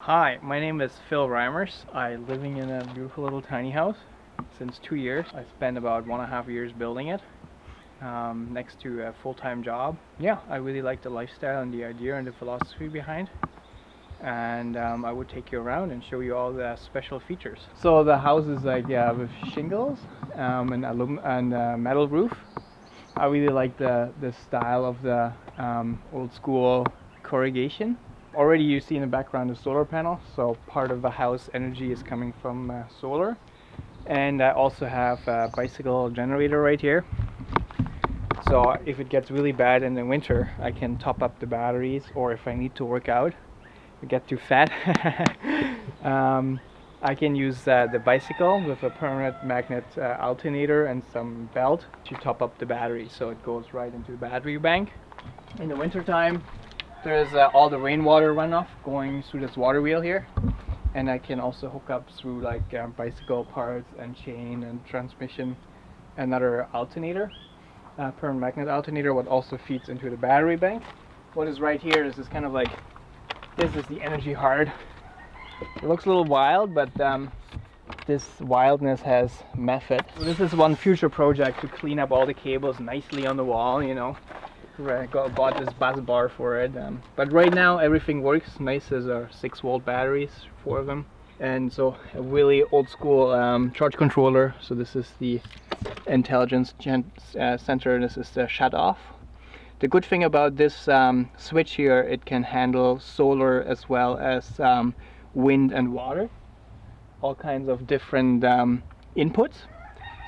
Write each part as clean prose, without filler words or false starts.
Hi, my name is Phil Reimers. I'm living in a beautiful little tiny house since 2 years. I spent about 1.5 years building it next to a full-time job. Yeah, I really like the lifestyle and the idea and the philosophy behind. And I would take you around and show you all the special features. So the house is like with shingles and metal roof. I really like the style of the old school corrugation. Already you see in the background a solar panel, so part of the house energy is coming from solar. And I also have a bicycle generator right here. So if it gets really bad in the winter, I can top up the batteries, or if I need to work out, I get too fat, I can use the bicycle with a permanent magnet alternator and some belt to top up the battery, so it goes right into the battery bank. In the winter time, there's all the rainwater runoff going through this water wheel here, and I can also hook up through like bicycle parts and chain and transmission another alternator, permanent magnet alternator, what also feeds into the battery bank. What is right here is kind of like, this is the energy hard. It looks a little wild, but this wildness has method. So this is one future project to clean up all the cables nicely on the wall, you know. I bought this bus bar for it, but right now everything works nice. There's our 6-volt batteries, 4 of them, and so a really old school charge controller. So this is the intelligence center, this is the shut off. The good thing about this switch here, it can handle solar as well as wind and water, all kinds of different inputs.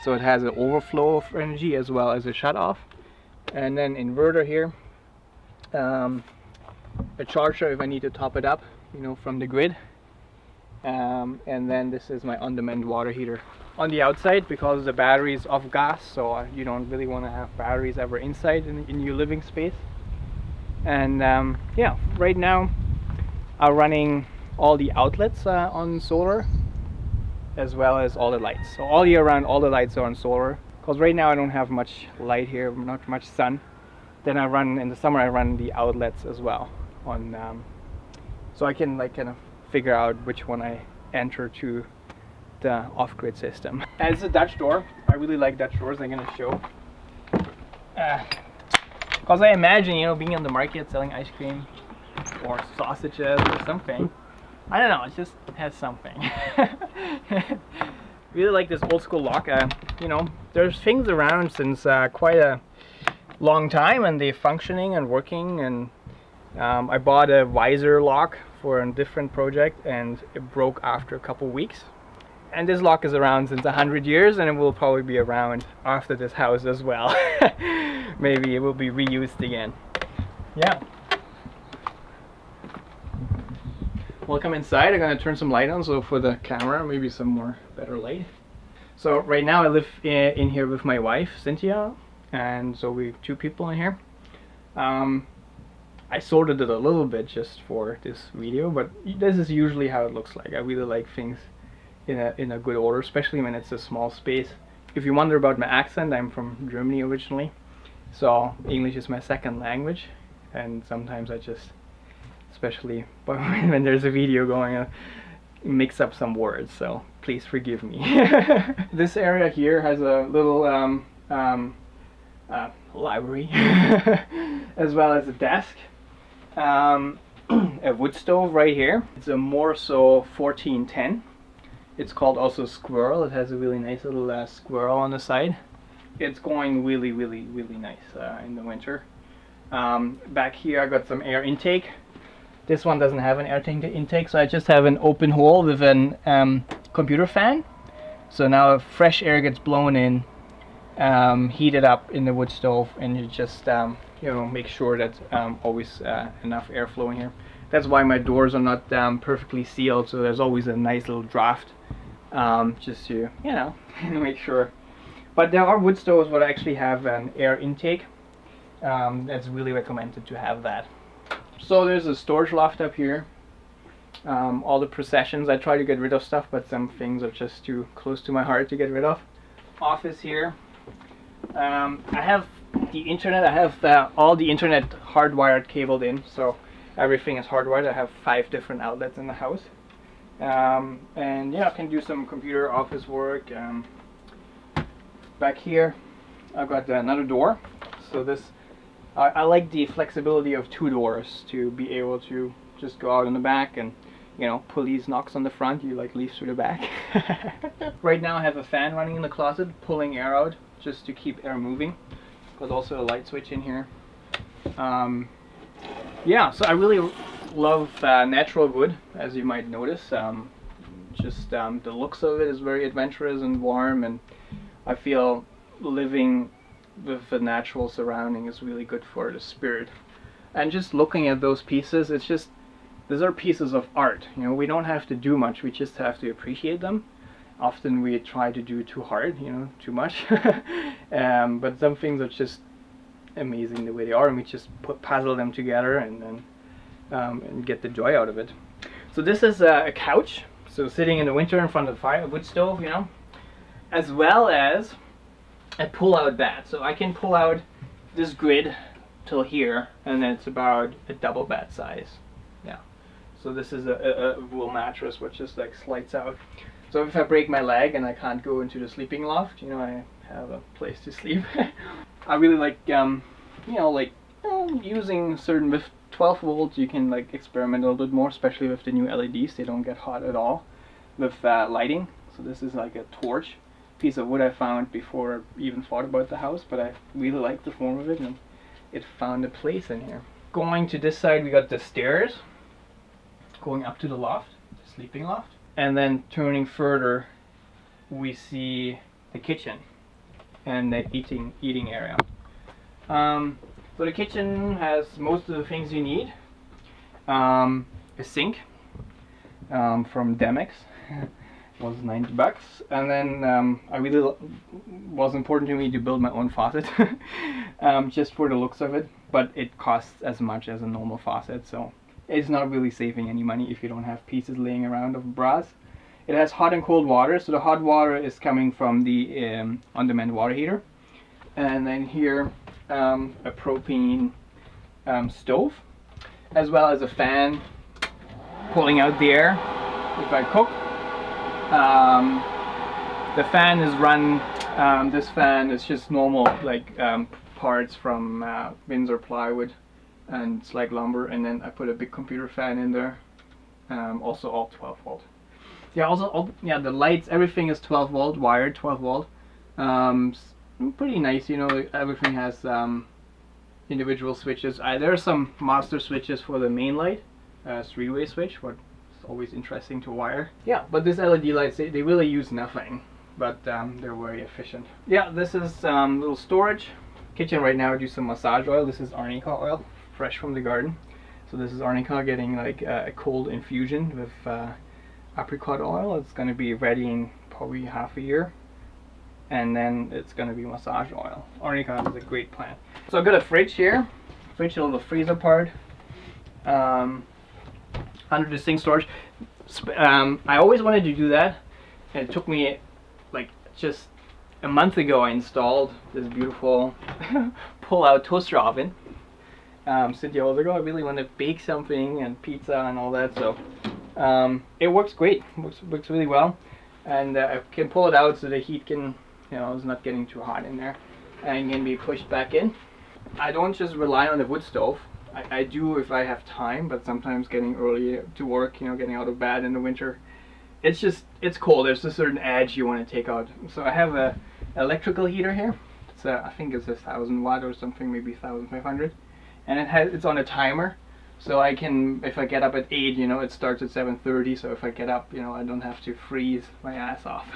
So it has an overflow of energy as well as a shut off. And then inverter here, a charger if I need to top it up, you know, from the grid. And then this is my on-demand water heater. On the outside, because the battery is off gas, so you don't really want to have batteries ever inside in your living space. And yeah, right now I'm running all the outlets on solar, as well as all the lights. So all year round, all the lights are on solar. Because right now I don't have much light here, not much sun. Then I run, in the summer I run the outlets as well on, so I can like kind of figure out which one I enter to the off-grid system. And it's a Dutch door. I really like Dutch doors. I'm gonna show. Because I imagine, you know, being in the market selling ice cream or sausages or something. I don't know, it just has something. Really like this old school lock. You know, there's things around since quite a long time, and they're functioning and working. And I bought a visor lock for a different project, and it broke after a couple weeks. And this lock is around since 100 years, and it will probably be around after this house as well. Maybe it will be reused again. Yeah. Welcome inside. I'm gonna turn some light on, so for the camera, maybe some more better light. So right now I live in here with my wife, Cynthia, and so we have 2 people in here. I sorted it a little bit just for this video, but this is usually how it looks like. I really like things in a good order, especially when it's a small space. If you wonder about my accent, I'm from Germany originally, so English is my second language, and sometimes I just, especially when there's a video going, mix up some words, so please forgive me. This area here has a little library as well as a desk, a wood stove right here. It's a Morso 1410. It's called also Squirrel. It has a really nice little squirrel on the side. It's going really nice in the winter. Back here I got some air intake. This one doesn't have an air intake, so I just have an open hole with an computer fan. So now fresh air gets blown in, heated up in the wood stove, and you just you know, make sure that always enough airflow in here. That's why my doors are not perfectly sealed, so there's always a nice little draft, just to, you know, make sure. But there are wood stoves that actually have an air intake. That's really recommended to have that. So there's a storage loft up here. All the processions, I try to get rid of stuff, but some things are just too close to my heart to get rid of. Office here. I have the internet. I have all the internet hardwired cabled in, so Everything is hardwired. I have 5 different outlets in the house. And yeah, I can do some computer office work. Back here I've got another door. So this, I like the flexibility of 2 doors to be able to just go out in the back, and you know, police knocks on the front, you like leave through the back. Right now I have a fan running in the closet, pulling air out just to keep air moving. There's also a light switch in here. Yeah, so I really love natural wood, as you might notice. The looks of it is very adventurous and warm, and I feel living with the natural surrounding is really good for the spirit. And just looking at those pieces, it's just, these are pieces of art. You know, we don't have to do much, we just have to appreciate them. Often we try to do too hard, you know, too much. But some things are just amazing the way they are, and we just puzzle them together and then and get the joy out of it. So this is a couch, so sitting in the winter in front of the fire, wood stove, you know, as well as a pull-out bed. So I can pull out this grid till here, and then it's about a double bed size. Yeah. So this is a wool mattress which just like slides out. So if I break my leg and I can't go into the sleeping loft, you know, I have a place to sleep. I really like, you know, like using certain, with 12 volts you can like experiment a little bit more, especially with the new LEDs. They don't get hot at all with lighting. So this is like a torch piece of wood I found before I even thought about the house, but I really like the form of it, and it found a place in here. Going to this side, we got the stairs going up to the loft, the sleeping loft, and then turning further we see the kitchen and the eating area. So the kitchen has most of the things you need. A sink from Demex, was $90, and then I really was important to me to build my own faucet, just for the looks of it. But it costs as much as a normal faucet, so it's not really saving any money if you don't have pieces laying around of brass. It has hot and cold water, so the hot water is coming from the on-demand water heater, and then here a propane stove, as well as a fan pulling out the air if I cook. The fan is run, this fan is just normal like parts from Windsor plywood and slag lumber, and then I put a big computer fan in there, also all 12 volt. Yeah, also the lights, everything is 12 volt, wired 12 volt. Pretty nice, you know, everything has individual switches. There are some master switches for the main light, 3-way switch, what is always interesting to wire. Yeah, but these LED lights, they really use nothing, but they're very efficient. Yeah, this is little storage. Kitchen right now, I do some massage oil. This is arnica oil, fresh from the garden. So this is arnica getting like a cold infusion with apricot oil. It's going to be ready in probably half a year, and then it's going to be massage oil. Arnica is a great plant. So I've got a fridge here, a little freezer part, under the sink storage. I always wanted to do that, and it took me like just a month ago. I installed this beautiful pull-out toaster oven. Since years ago, I really want to bake something and pizza and all that, so it works great. Works really well, and I can pull it out so the heat can, you know, it's not getting too hot in there, and can be pushed back in. I don't just rely on the wood stove. I do if I have time, but sometimes getting early to work, you know, getting out of bed in the winter, it's cold. There's a certain edge you want to take out. So I have a electrical heater here. It's I think it's 1,000 watt or something, maybe 1,500, and it's on a timer. So I can, if I get up at 8, you know, it starts at 7:30. So if I get up, you know, I don't have to freeze my ass off.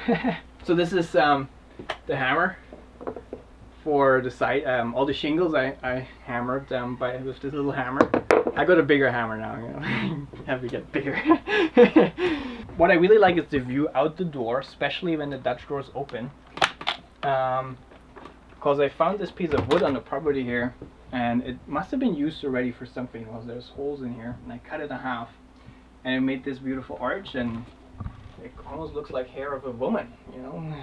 So this is the hammer for the side. All the shingles I hammered with this little hammer. I got a bigger hammer now, you know. Have to get bigger. What I really like is the view out the door, especially when the Dutch door is open. Because I found this piece of wood on the property here, and it must have been used already for something, because there's holes in here, and I cut it in half, and it made this beautiful arch, and it almost looks like hair of a woman, you know.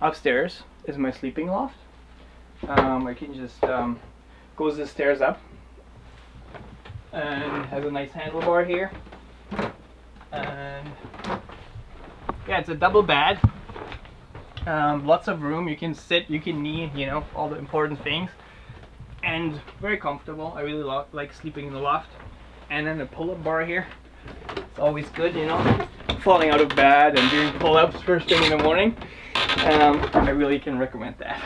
Upstairs is my sleeping loft. I can just goes the stairs up, and has a nice handlebar here. And yeah, it's a double bed. Lots of room. You can sit, you can knee, you know, all the important things. And very comfortable. I really like sleeping in the loft. And then a pull-up bar here. It's always good, you know, falling out of bed and doing pull-ups first thing in the morning. I really can recommend that.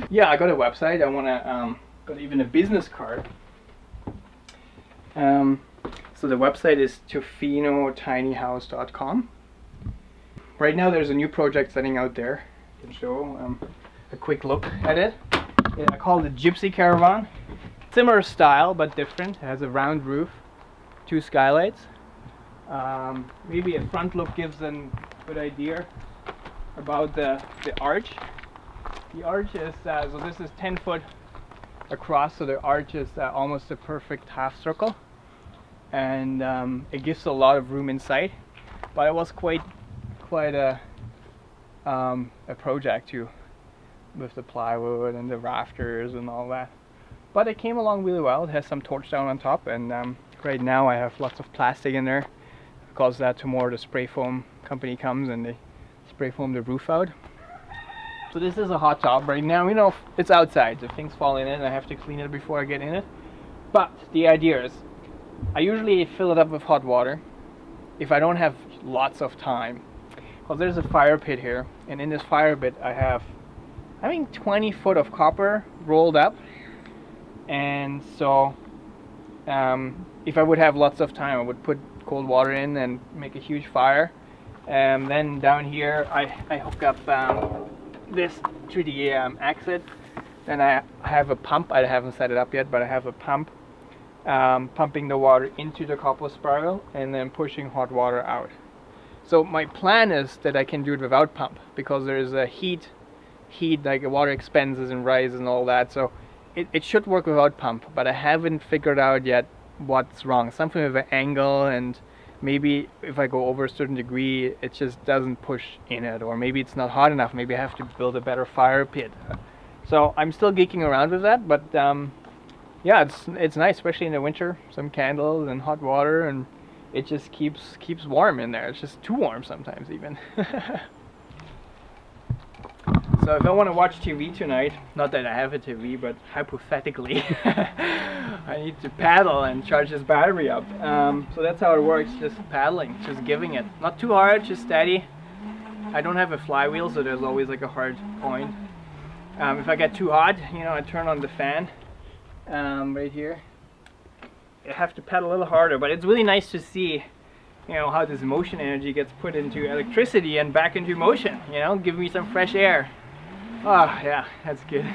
Yeah, I got a website. I wanna got even a business card. So the website is tofinotinyhouse.com. Right now there's a new project setting out there. I can show a quick look at it. I call it Gypsy Caravan. Similar style but different. It has a round roof, 2 skylights. Maybe a front look gives a good idea about the arch. The arch is, so this is 10 foot across, so the arch is almost a perfect half circle. And it gives a lot of room inside. But it was quite a project too, with the plywood and the rafters and all that. But it came along really well. It has some torch down on top, and right now I have lots of plastic in there because tomorrow the spray foam company comes and they spray foam the roof out. So this is a hot tub right now. You know, it's outside, so things fall in it and I have to clean it before I get in it. But the idea is, I usually fill it up with hot water if I don't have lots of time. Because there's a fire pit here, and in this fire pit I have, I think, 20 foot of copper rolled up. And so if I would have lots of time, I would put cold water in and make a huge fire. And then down here I hook up this to the exit. Then I have a pump. I haven't set it up yet, but I have a pump pumping the water into the copper spiral and then pushing hot water out. So my plan is that I can do it without pump, because there is a heat like water expands and rises and all that. So it should work without pump, but I haven't figured out yet what's wrong. Something with the angle, and maybe if I go over a certain degree it just doesn't push in it, or maybe it's not hot enough. Maybe I have to build a better fire pit. So I'm still geeking around with that, but yeah, it's nice, especially in the winter. Some candles and hot water, and it just keeps warm in there. It's just too warm sometimes even. So if I want to watch TV tonight, not that I have a TV, but hypothetically, I need to paddle and charge this battery up. So that's how it works, just paddling, just giving it. Not too hard, just steady. I don't have a flywheel, so there's always like a hard point. If I get too hot, you know, I turn on the fan right here. I have to paddle a little harder, but it's really nice to see, you know, how this motion energy gets put into electricity and back into motion, you know, give me some fresh air. Oh yeah, that's good.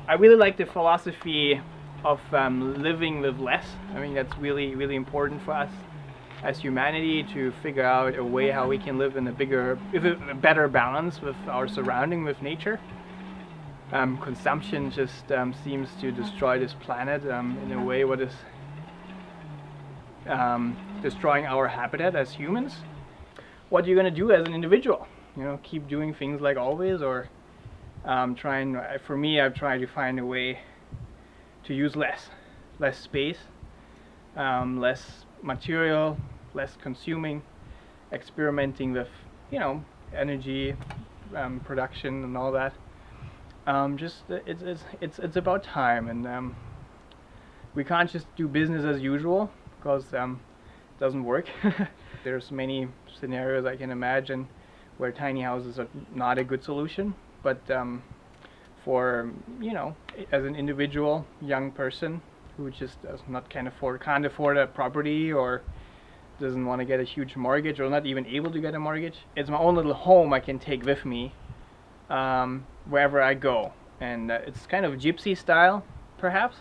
I really like the philosophy of living with less. I mean, that's really important for us as humanity, to figure out a way how we can live in a better balance with our surrounding, with nature. Consumption just seems to destroy this planet in a way what is destroying our habitat as humans. What are you going to do as an individual? You know, keep doing things like always, or for me, I've tried to find a way to use less space, less material, less consuming, experimenting with, you know, energy production and all that. Just it's about time, and we can't just do business as usual, because it doesn't work. There's many scenarios I can imagine where tiny houses are not a good solution, but for, you know, as an individual young person who just can't afford a property, or doesn't want to get a huge mortgage, or not even able to get a mortgage, it's my own little home I can take with me wherever I go. And it's kind of gypsy style perhaps,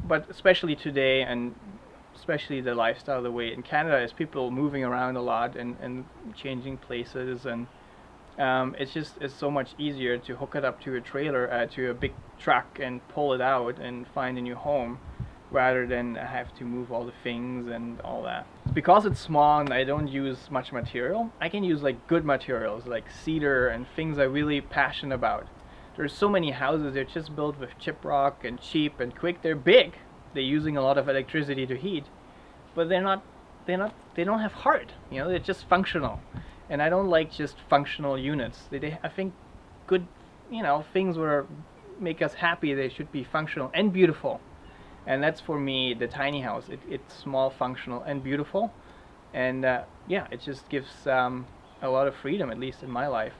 but especially today, and especially the lifestyle, the way in Canada is people moving around a lot and changing places, and it's so much easier to hook it up to a trailer, to a big truck, and pull it out and find a new home, rather than have to move all the things and all that. Because it's small and I don't use much material, I can use like good materials like cedar and things I'm really passionate about. there's so many houses, they're just built with chip rock and cheap and quick. They're big, they're using a lot of electricity to heat, but they don't have heart, you know, they're just functional. And I don't like just functional units. I think good, you know, things where make us happy, they should be functional and beautiful. And that's for me the tiny house. It's small, functional, and beautiful. And yeah, it just gives a lot of freedom, at least in my life.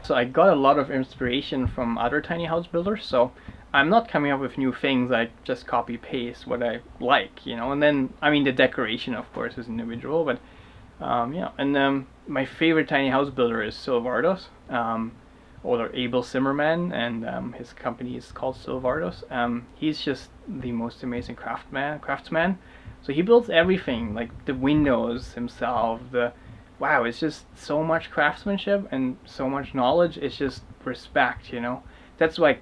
So I got a lot of inspiration from other tiny house builders. So I'm not coming up with new things. I just copy paste what I like, you know. And then, I mean, the decoration, of course, is individual. But yeah, and my favorite tiny house builder is Silvardos, or Abel Zimmerman, and his company is called Silvardos. He's just the most amazing craftsman. So he builds everything, like the windows himself. Wow, it's just so much craftsmanship and so much knowledge. It's just respect, you know. That's like,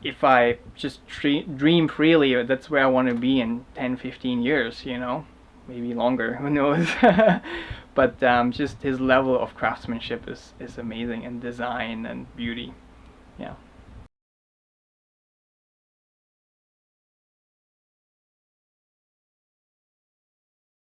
if I just dream freely, that's where I want to be in 10, 15 years, you know. Maybe longer, who knows. But just his level of craftsmanship is amazing, and design and beauty. Yeah.